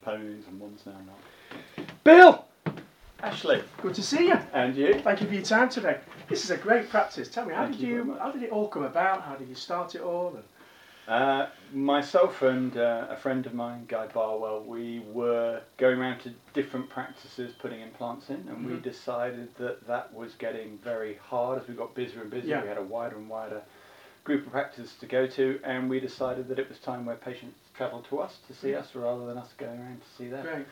ponies and one's now not. Bill! Ashley. Good to see you. And you? Thank you for your time today. This is a great practice. Tell me, how Thank you very much. how did it all come about? How did you start it all? Myself and a friend of mine, Guy Barwell, we were going around to different practices putting implants in, and we decided that that was getting very hard as we got busier and busier. We had a wider and wider group of practices to go to, and we decided that it was time where patients travelled to us to see us rather than us going around to see them. Great.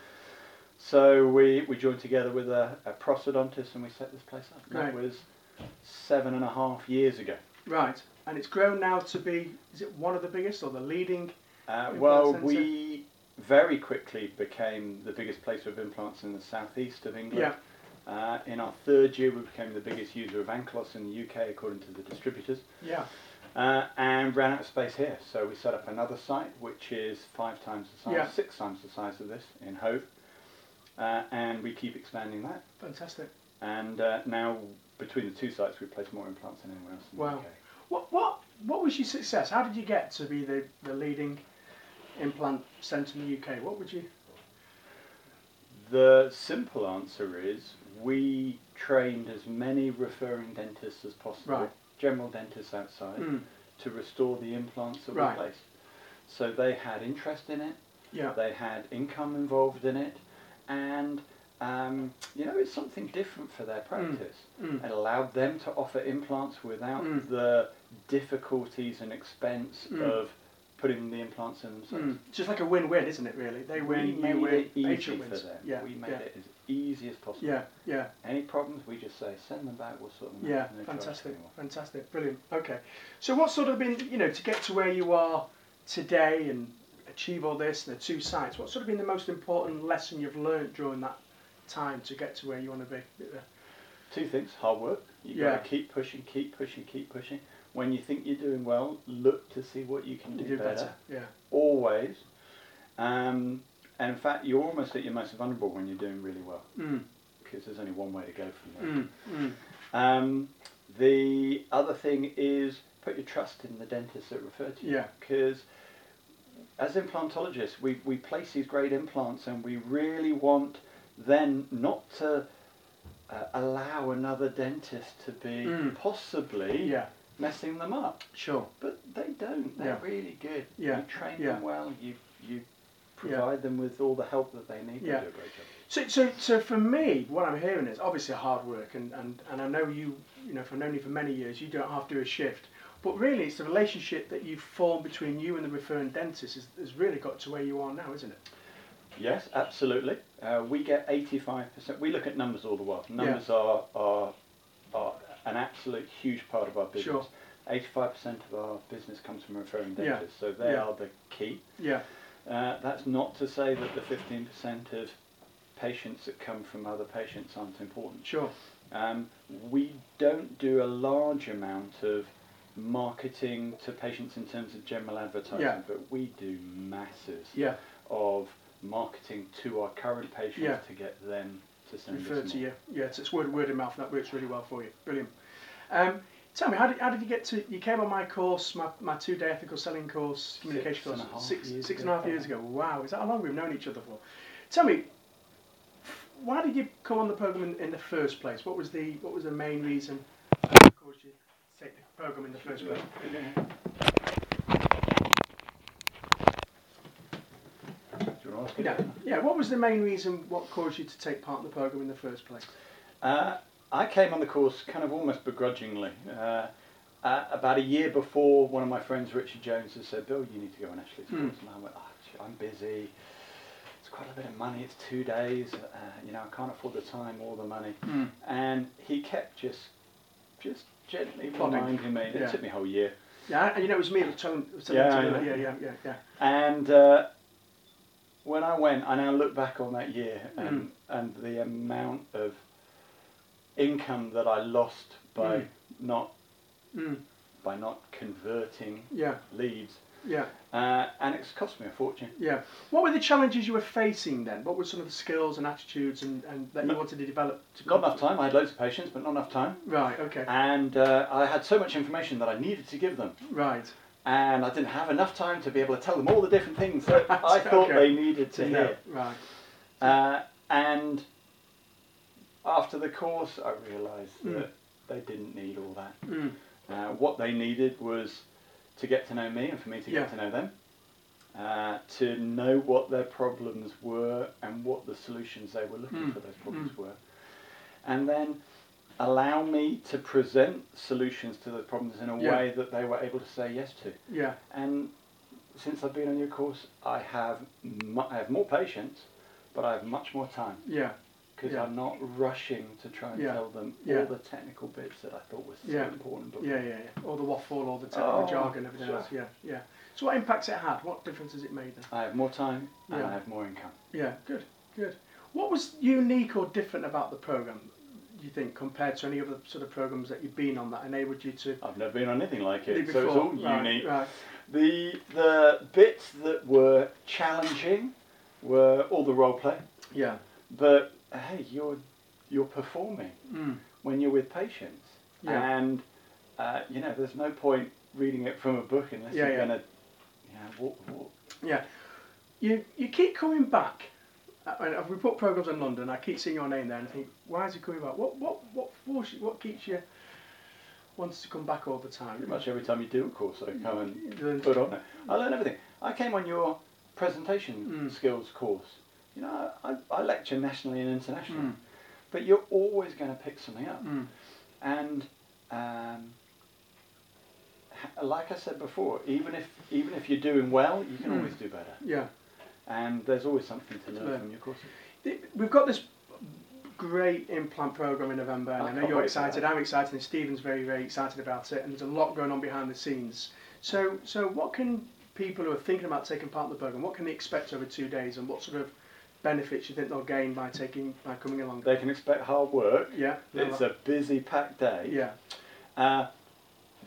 So we joined together with a prosthodontist and we set this place up. That was 7.5 years ago. Right, and it's grown now to be, is it one of the biggest or the leading well, centre? we very quickly became the biggest placer of implants in the southeast of England. Yeah. In our third year we became the biggest user of Anklos in the UK according to the distributors. Yeah. And ran out of space here. So we set up another site which is 5 times the size, 6 times the size of this in Hove. And we keep expanding that. Fantastic. And now between the two sites we place more implants than anyone else in the UK. What was your success? How did you get to be the leading implant centre in the UK? What would you... The simple answer is we trained as many referring dentists as possible, general dentists outside, to restore the implants that we placed. So they had interest in it, they had income involved in it, and you know, it's something different for their practice. It allowed them to offer implants without the difficulties and expense of putting the implants in themselves. Just like a win-win, isn't it, really? They win, you win, we made it easy patient for wins. them. We made it as easy as possible. Yeah. Any problems, we just say, send them back, we'll sort them out. Yeah, fantastic, brilliant. Okay. So what's sort of been, you know, to get to where you are today and achieve all this, the 2 sites, what's sort of been the most important lesson you've learned during that time to get to where you want to be? 2 things: hard work. You've got to keep pushing, keep pushing, keep pushing. When you think you're doing well, look to see what you can do better. Always. And in fact, you're almost at your most vulnerable when you're doing really well, because there's only one way to go from there. The other thing is put your trust in the dentists that refer to you, because as implantologists, we place these great implants and we really want then not to allow another dentist to be possibly messing them up. Sure. But they don't. They're really good. Yeah. You train them well. You provide them with all the help that they need. They do a great job. So for me, what I'm hearing is obviously hard work, and I know you know, if I've known you for many years, you don't have to do a shift. But really, it's the relationship that you've formed between you and the referring dentist has really got to where you are now, isn't it? Yes, absolutely. We get 85%. We look at numbers all the while. Numbers are an absolute huge part of our business. Sure. 85% of our business comes from referring dentists, so they are the key. That's not to say that the 15% of patients that come from other patients aren't important. Sure. We don't do a large amount of marketing to patients in terms of general advertising, but we do masses of marketing to our current patients to get them to send us more. Refer to you. Yeah, so it's word of mouth, and that works really well for you. Brilliant. Tell me, how did you get to? You came on my course, my 2-day ethical selling course, communication course, 6.5 years ago. Wow, is that how long we've known each other for? Tell me, why did you come on the program in the first place? What was the main reason that caused you to take the program in the first place? Yeah, what was the main reason, what caused you to take part in the programme in the first place? I came on the course kind of almost begrudgingly. About a year before, one of my friends, Richard Jones, has said, "Bill, you need to go on Ashley's course." And I went, I'm busy, it's quite a bit of money, it's 2 days, you know, I can't afford the time or the money. And he kept just gently reminding me. It took me a whole year. Yeah, you know, it was me that was telling you. And when I went, I now look back on that year and the amount of income that I lost by not converting leads. And it's cost me a fortune. What were the challenges you were facing then? What were some of the skills and attitudes and that you wanted to develop? Not enough time. I had loads of patients, but not enough time. Right, okay. And I had so much information that I needed to give them. Right. and I didn't have enough time to be able to tell them all the different things that I thought they needed to hear. Right. And after the course, I realised that they didn't need all that. What they needed was to get to know me and for me to get to know them, to know what their problems were and what the solutions they were looking for those problems were, and then allow me to present solutions to the problems in a way that they were able to say yes to. Yeah. And since I've been on your course, I have more patience, but I have much more time. Yeah. Because I'm not rushing to try and tell them all the technical bits that I thought was so important. All the waffle, all the technical jargon, everything else. Yeah. So what impacts it had? What difference has it made then? I have more time and I have more income. Yeah, good. What was unique or different about the programme, do you think, compared to any other sort of programmes that you've been on that enabled you to... I've never been on anything like it, before. So it's all unique. Right. The bits that were challenging were all the role play. Yeah. But hey, you're performing when you're with patients, and there's no point reading it from a book unless you're going to walk the walk. Yeah, you keep coming back. We put programmes in London. I keep seeing your name there, and I think, why is he coming back? What keeps you wanting to come back all the time? Pretty much every time you do a course, I come and put on it. I learn everything. I came on your presentation skills course. You know, I lecture nationally and internationally, but you're always going to pick something up. And like I said before, even if you're doing well, you can always do better. Yeah. And there's always something to learn from your courses. We've got this great implant programme in November, and I know you're excited. I'm excited, and Stephen's very, very excited about it. And there's a lot going on behind the scenes. So what can people who are thinking about taking part in the programme, what can they expect over 2 days, and what sort of benefits you think they'll gain by coming along? They can expect hard work. Yeah. It's a busy, packed day. Yeah.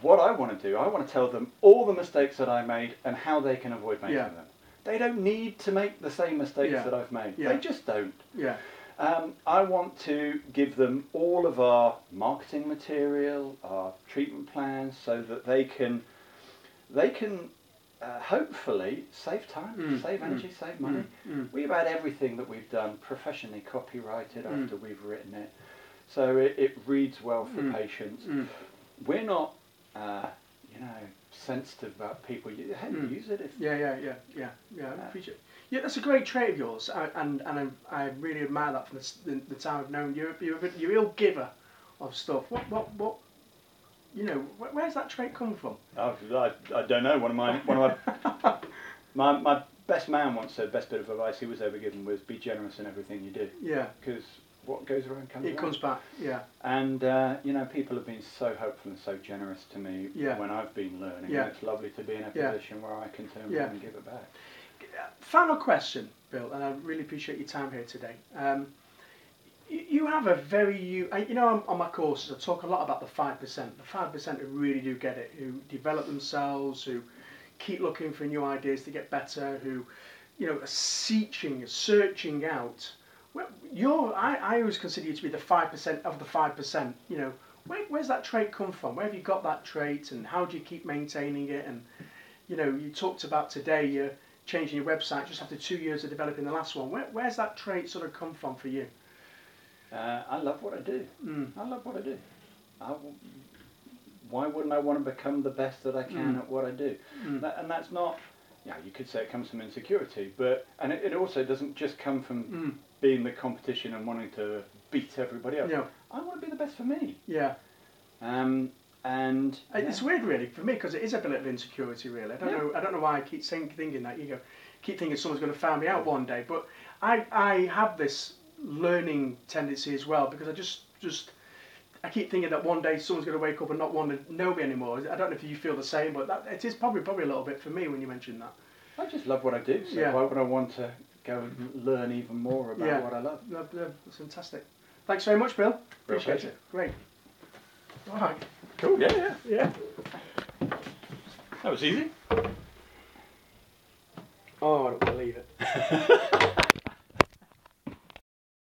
What I want to do, I want to tell them all the mistakes that I made and how they can avoid making them. They don't need to make the same mistakes that I've made. They just don't. Yeah. I want to give them all of our marketing material, our treatment plans, so that they can hopefully save time, save energy, save money. We've had everything that we've done professionally copyrighted after we've written it, so it reads well for patients. We're not, sensitive about people. Use it. I appreciate it. Yeah, that's a great trait of yours, and I really admire that from the time I've known you. You're a real giver of stuff. What? Where's that trait come from? I don't know. One of my best man once said, best bit of advice he was ever given was, be generous in everything you do. Yeah. Because what goes around comes around. It comes back. Yeah. And people have been so helpful and so generous to me when I've been learning. Yeah. And it's lovely to be in a position where I can turn around and give it back. Final question, Bill, and I really appreciate your time here today. You have a very, on my courses I talk a lot about the 5%. The 5% who really do get it, who develop themselves, who keep looking for new ideas to get better, who, are searching out. I always consider you to be the 5% of the 5%. Where's that trait come from? Where have you got that trait, and how do you keep maintaining it? And you talked about today you're changing your website just after 2 years of developing the last one. Where's that trait sort of come from for you? I love what I do. I love what I do. Why wouldn't I want to become the best that I can at what I do? And that's not, you could say it comes from insecurity, and it also doesn't just come from being the competition and wanting to beat everybody else. I want to be the best for me. Yeah. And it's weird, really, for me, because it is a bit of insecurity, really. I don't know why I keep thinking that. Keep thinking someone's going to find me out one day, but I have this learning tendency as well, because I keep thinking that one day someone's going to wake up and not want to know me anymore. I don't know if you feel the same, but it is probably a little bit for me when you mention that. I just love what I do, so why would I want to go and learn even more about what I love? That's fantastic. Thanks very much, Bill. Appreciate it. Great. All right. Cool. Yeah. That was easy. Oh, I don't believe it.